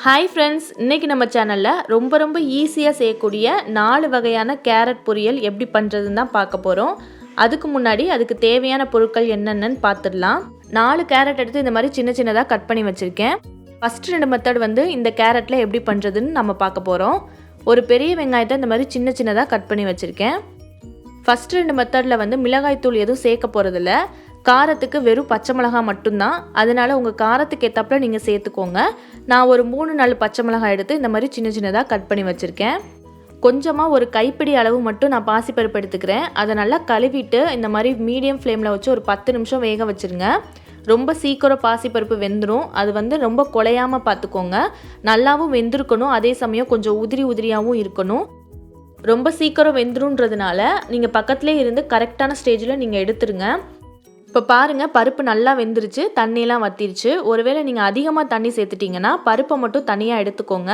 Hi friends, இன்றைக்கி நம்ம சேனலில் ரொம்ப ஈஸியாக செய்யக்கூடிய 4 வகையான கேரட் பொரியல் எப்படி பண்ணுறதுன்னு தான் பார்க்க போகிறோம். அதுக்கு முன்னாடி அதுக்கு தேவையான பொருட்கள் என்னென்னு பார்த்துடலாம். 4 கேரட் எடுத்து இந்த மாதிரி சின்ன சின்னதாக கட் பண்ணி வச்சுருக்கேன். ஃபஸ்ட்டு 2 மெத்தட் இந்த கேரட்டில் எப்படி பண்ணுறதுன்னு நம்ம பார்க்க போகிறோம். ஒரு பெரிய வெங்காயத்தை இந்த மாதிரி சின்ன சின்னதாக கட் பண்ணி வச்சுருக்கேன். ஃபஸ்ட்டு 2 மெத்தடில் மிளகாய் தூள் எதுவும் சேர்க்க போகிறதில்ல. காரத்துக்கு வெறும் பச்சை மிளகாய் மட்டும்தான். அதனால் உங்கள் காரத்துக்கு ஏற்றப்பல நீங்கள் சேர்த்துக்கோங்க. நான் ஒரு 3-4 பச்சை மிளகாய் எடுத்து இந்த மாதிரி சின்ன சின்னதாக கட் பண்ணி வச்சுருக்கேன். கொஞ்சமாக ஒரு கைப்பிடி அளவு மட்டும் நான் பாசிப்பருப்பு எடுத்துக்கிறேன். அதை நல்லா கழுவிட்டு இந்த மாதிரி மீடியம் ஃப்ளேமில் வச்சு ஒரு 10 நிமிஷம் வேக வச்சுருங்க. ரொம்ப சீக்கிரம் பாசிப்பருப்பு வெந்துடும். அது ரொம்ப குலையாமல் பார்த்துக்கோங்க. நல்லாவும் வெந்திருக்கணும், அதே சமயம் கொஞ்சம் உதிரியாகவும் இருக்கணும். ரொம்ப சீக்கிரம் வெந்துருன்றதுனால நீங்கள் பக்கத்துலேயே இருந்து கரெக்டான ஸ்டேஜில் நீங்கள் எடுத்துருங்க. இப்போ பாருங்கள், பருப்பு நல்லா வெந்துருச்சு, தண்ணியெல்லாம் வற்றிருச்சு. ஒருவேளை நீங்கள் அதிகமாக தண்ணி சேர்த்துட்டிங்கன்னா பருப்பை மட்டும் தனியாக எடுத்துக்கோங்க.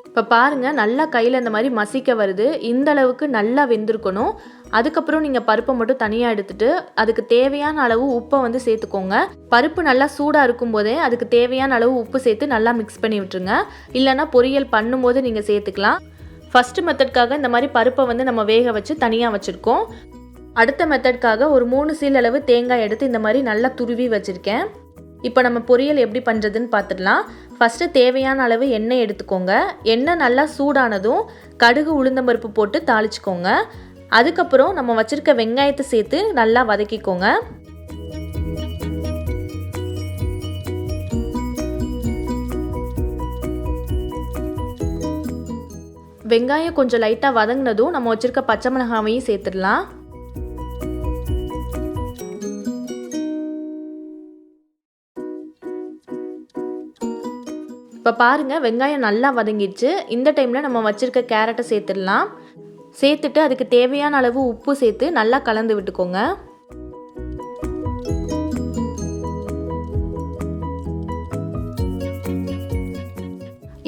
இப்போ பாருங்கள், நல்லா கையில் இந்த மாதிரி மசிக்க வருது. இந்த அளவுக்கு நல்லா வெந்திருக்கணும். அதுக்கப்புறம் நீங்கள் பருப்பை மட்டும் தனியாக எடுத்துகிட்டு அதுக்கு தேவையான அளவு உப்பை சேர்த்துக்கோங்க. பருப்பு நல்லா சூடாக இருக்கும்போதே அதுக்கு தேவையான அளவு உப்பு சேர்த்து நல்லா மிக்ஸ் பண்ணி விட்டுருங்க. இல்லைனா பொரியல் பண்ணும்போது நீங்கள் சேர்த்துக்கலாம். ஃபஸ்ட்டு மெத்தட்காக இந்த மாதிரி பருப்பை நம்ம வேக வச்சு தனியாக வச்சுருக்கோம். அடுத்த மெத்தட்காக ஒரு 3 சீல் அளவு தேங்காய் எடுத்து இந்த மாதிரி நல்லா துருவி வச்சுருக்கேன். இப்போ நம்ம பொரியல் எப்படி பண்ணுறதுன்னு பார்த்துடலாம். ஃபஸ்ட்டு தேவையான அளவு எண்ணெய் எடுத்துக்கோங்க. எண்ணெய் நல்லா சூடானதும் கடுகு உளுந்தம்பருப்பு போட்டு தாளிச்சுக்கோங்க. அதுக்கப்புறம் நம்ம வச்சுருக்க வெங்காயத்தை சேர்த்து நல்லா வதக்கிக்கோங்க. வெங்காயம் கொஞ்சம் லைட்டாக வதங்கினதும் நம்ம வச்சுருக்க பச்சை மிளகாவையும் சேர்த்துடலாம். இப்போ பாருங்கள், வெங்காயம் நல்லா வதங்கிடுச்சு. இந்த டைமில் நம்ம வச்சுருக்க கேரட்டை சேர்த்துடலாம். சேர்த்துட்டு அதுக்கு தேவையான அளவு உப்பு சேர்த்து நல்லா கலந்து விட்டுக்கோங்க.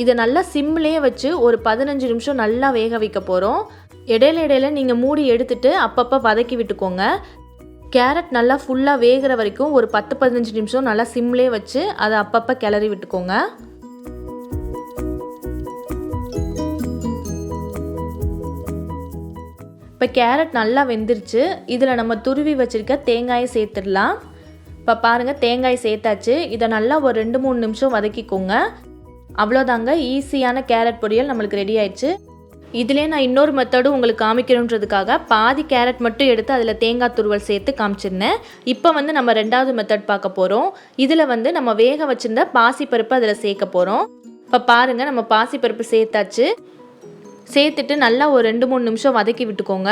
இதை நல்லா சிம்லேயே வச்சு ஒரு 15 நிமிஷம் நல்லா வேக வைக்க போகிறோம். இடையில நீங்கள் மூடி எடுத்துட்டு அப்பப்போ வதக்கி விட்டுக்கோங்க. கேரட் நல்லா ஃபுல்லாக வேகிற வரைக்கும் ஒரு 10-15 நிமிஷம் நல்லா சிம்லேயே வச்சு அதை அப்பப்போ கிளறி விட்டுக்கோங்க. இப்போ கேரட் நல்லா வெந்துருச்சு. இதில் நம்ம துருவி வச்சுருக்க தேங்காயை சேர்த்துடலாம். இப்போ பாருங்கள், தேங்காய் சேர்த்தாச்சு. இதை நல்லா ஒரு 2-3 நிமிஷம் வதக்கிக்கோங்க. அவ்வளோதாங்க, ஈஸியான கேரட் பொரியல் நம்மளுக்கு ரெடி ஆயிடுச்சு. இதிலே நான் இன்னொரு மெத்தடும் உங்களுக்கு காமிக்கணுன்றதுக்காக பாதி கேரட் மட்டும் எடுத்து அதில் தேங்காய் துருவல் சேர்த்து காமிச்சிருந்தேன். இப்போ நம்ம 2வது மெத்தட் பார்க்க போகிறோம். இதில் நம்ம வேக வச்சுருந்த பாசிப்பருப்பு அதில் சேர்க்க போகிறோம். இப்போ பாருங்கள், நம்ம பாசிப்பருப்பு சேர்த்தாச்சு. சேர்த்துட்டு நல்லா ஒரு 2-3 நிமிஷம் வதக்கி விட்டுக்கோங்க.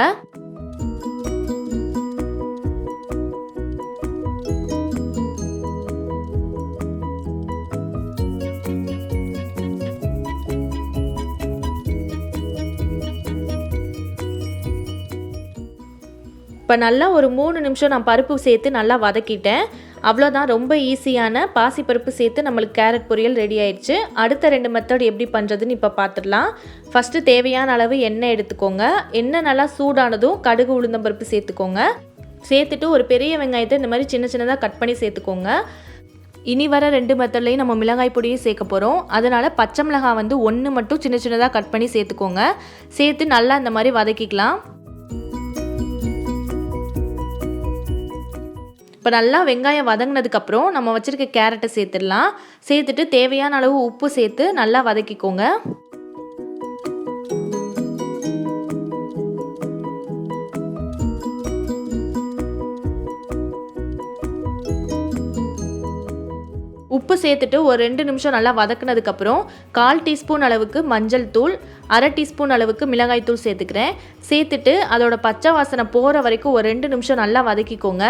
இப்போ நல்லா ஒரு 3 நிமிஷம் நான் பருப்பு சேர்த்து நல்லா வதக்கிட்டேன். அவ்வளோதான், ரொம்ப ஈஸியான பாசிப்பருப்பு சேர்த்து நம்மளுக்கு கேரட் பொரியல் ரெடி ஆயிடுச்சு. அடுத்த 2 மெத்தட் எப்படி பண்ணுறதுன்னு இப்போ பார்த்துடலாம். ஃபஸ்ட்டு தேவையான அளவு எண்ணெய் எடுத்துக்கோங்க. எண்ணெய் நல்லா சூடானதும் கடுகு உளுந்தம்பருப்பு சேர்த்துக்கோங்க. சேர்த்துட்டு ஒரு பெரிய வெங்காயத்தை இந்த மாதிரி சின்ன சின்னதாக கட் பண்ணி சேர்த்துக்கோங்க. இனி வர 2 மெத்தட்லையும் நம்ம மிளகாய் பொடியும் சேர்க்க போகிறோம். அதனால் பச்சை மிளகாய் 1 மட்டும் சின்ன சின்னதாக கட் பண்ணி சேர்த்துக்கோங்க. சேர்த்து நல்லா இந்த மாதிரி வதக்கிக்கலாம். இப்போ நல்லா வெங்காயம் வதங்கினதுக்கப்புறம் நம்ம வச்சுருக்க கேரட்டை சேர்த்துடலாம். சேர்த்துட்டு தேவையான அளவு உப்பு சேர்த்து நல்லா வதக்கிக்கோங்க. உப்பு சேர்த்துட்டு ஒரு 2 நிமிஷம் நல்லா வதக்குனதுக்கப்புறம் 1/4 டீஸ்பூன் அளவுக்கு மஞ்சள் தூள், 1/2 டீஸ்பூன் அளவுக்கு மிளகாய் தூள் சேர்த்துக்கிறேன். சேர்த்துட்டு அதோட பச்சை வாசனை போகிற வரைக்கும் ஒரு 2 நிமிஷம் நல்லா வதக்கிக்கோங்க.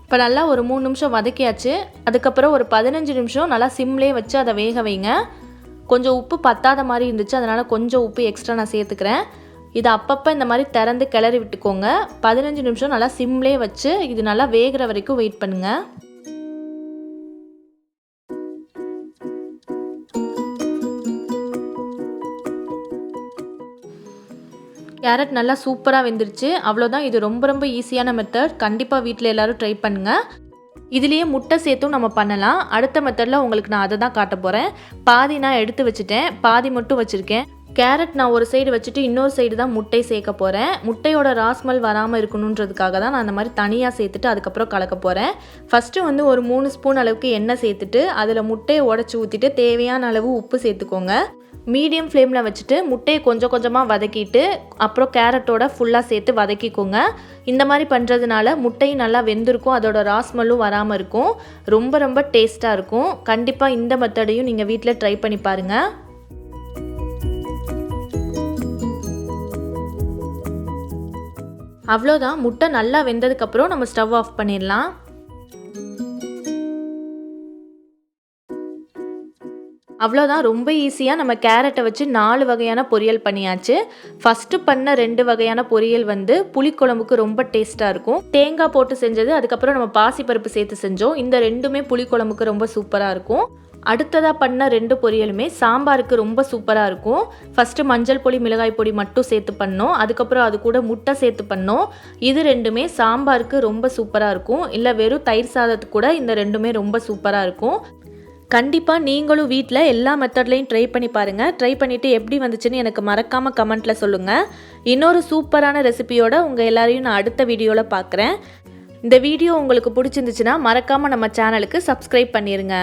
இப்போ நல்லா ஒரு 3 நிமிஷம் வதக்கியாச்சு. அதுக்கப்புறம் ஒரு 15 நிமிஷம் நல்லா சிம்லேயே வச்சு அதை வேக வைங்க. கொஞ்சம் உப்பு பத்தாத மாதிரி இருந்துச்சு, அதனால் கொஞ்சம் உப்பு எக்ஸ்ட்ரா நான் சேர்த்துக்கிறேன். இதை அப்பப்போ இந்த மாதிரி திறந்து கிளறி விட்டுக்கோங்க. 15 நிமிஷம் நல்லா சிம்லேயே வச்சு இது நல்லா வேகிற வரைக்கும் வெயிட் பண்ணுங்கள். கேரட் நல்லா சூப்பராக வெந்துருச்சு. அவ்வளோதான். இது ரொம்ப ரொம்ப ஈஸியான மெத்தட். கண்டிப்பாக வீட்டில் எல்லோரும் ட்ரை பண்ணுங்கள். இதுலேயே முட்டை சேர்த்தும் நம்ம பண்ணலாம். அடுத்த மெத்தடில் உங்களுக்கு நான் அதை தான் காட்ட போகிறேன். பாதி நான் எடுத்து வச்சுட்டேன், பாதி மட்டும் வச்சுருக்கேன். கேரட் நான் ஒரு சைடு வச்சுட்டு இன்னொரு சைடு தான் முட்டை சேர்க்க போகிறேன். முட்டையோட ராஸ்மல் வராமல் இருக்கணுன்றதுக்காக தான் நான் அந்த மாதிரி தனியாக சேர்த்துட்டு அதுக்கப்புறம் கலக்க போகிறேன். ஃபஸ்ட்டு வந்து ஒரு 3 ஸ்பூன் அளவுக்கு எண்ணெய் சேர்த்துட்டு அதில் முட்டையை உடச்சி ஊற்றிட்டு தேவையான அளவு உப்பு சேர்த்துக்கோங்க. மீடியம் ஃப்ளேமில் வச்சுட்டு முட்டையை கொஞ்சம் கொஞ்சமாக வதக்கிட்டு அப்புறம் கேரட்டோட ஃபுல்லாக சேர்த்து வதக்கிக்கோங்க. இந்த மாதிரி பண்ணுறதுனால முட்டையும் நல்லா வெந்திருக்கும், அதோட ராஸ்மலும் வராமல் இருக்கும். ரொம்ப ரொம்ப டேஸ்ட்டாக இருக்கும். கண்டிப்பாக இந்த மெத்தடையும் நீங்கள் வீட்டில் ட்ரை பண்ணி பாருங்கள். அவ்வளோதான். முட்டை நல்லா வெந்ததுக்கப்புறம் நம்ம ஸ்டவ் ஆஃப் பண்ணிடலாம். அவ்வளோதான். ரொம்ப ஈஸியாக நம்ம கேரட்டை வச்சு 4 வகையான பொரியல் பண்ணியாச்சு. ஃபஸ்ட்டு பண்ண 2 வகையான பொரியல் வந்து புளிக்குழம்புக்கு ரொம்ப டேஸ்ட்டாக இருக்கும். தேங்காய் போட்டு செஞ்சது, அதுக்கப்புறம் நம்ம பாசிப்பருப்பு சேர்த்து செஞ்சோம். இந்த ரெண்டுமே புளிக்குழம்புக்கு ரொம்ப சூப்பராக இருக்கும். அடுத்ததாக பண்ண 2 பொரியலுமே சாம்பாருக்கு ரொம்ப சூப்பராக இருக்கும். ஃபஸ்ட்டு மஞ்சள் பொடி மிளகாய் பொடி மட்டும் சேர்த்து பண்ணோம், அதுக்கப்புறம் அது கூட முட்டை சேர்த்து பண்ணோம். இது ரெண்டுமே சாம்பாருக்கு ரொம்ப சூப்பராக இருக்கும். இல்லை வெறும் தயிர் சாதத்துக்கு கூட இந்த ரெண்டுமே ரொம்ப சூப்பராக இருக்கும். கண்டிப்பாக நீங்களும் வீட்டில் எல்லா மெத்தட்லையும் ட்ரை பண்ணி பாருங்கள். ட்ரை பண்ணிவிட்டு எப்படி வந்துச்சுன்னு எனக்கு மறக்காமல் கமெண்ட்டில் சொல்லுங்கள். இன்னொரு சூப்பரான ரெசிபியோட உங்கள் எல்லாரையும் நான் அடுத்த வீடியோவில் பார்க்குறேன். இந்த வீடியோ உங்களுக்கு பிடிச்சிருந்துச்சுன்னா மறக்காமல் நம்ம சேனலுக்கு சப்ஸ்கிரைப் பண்ணிடுங்க.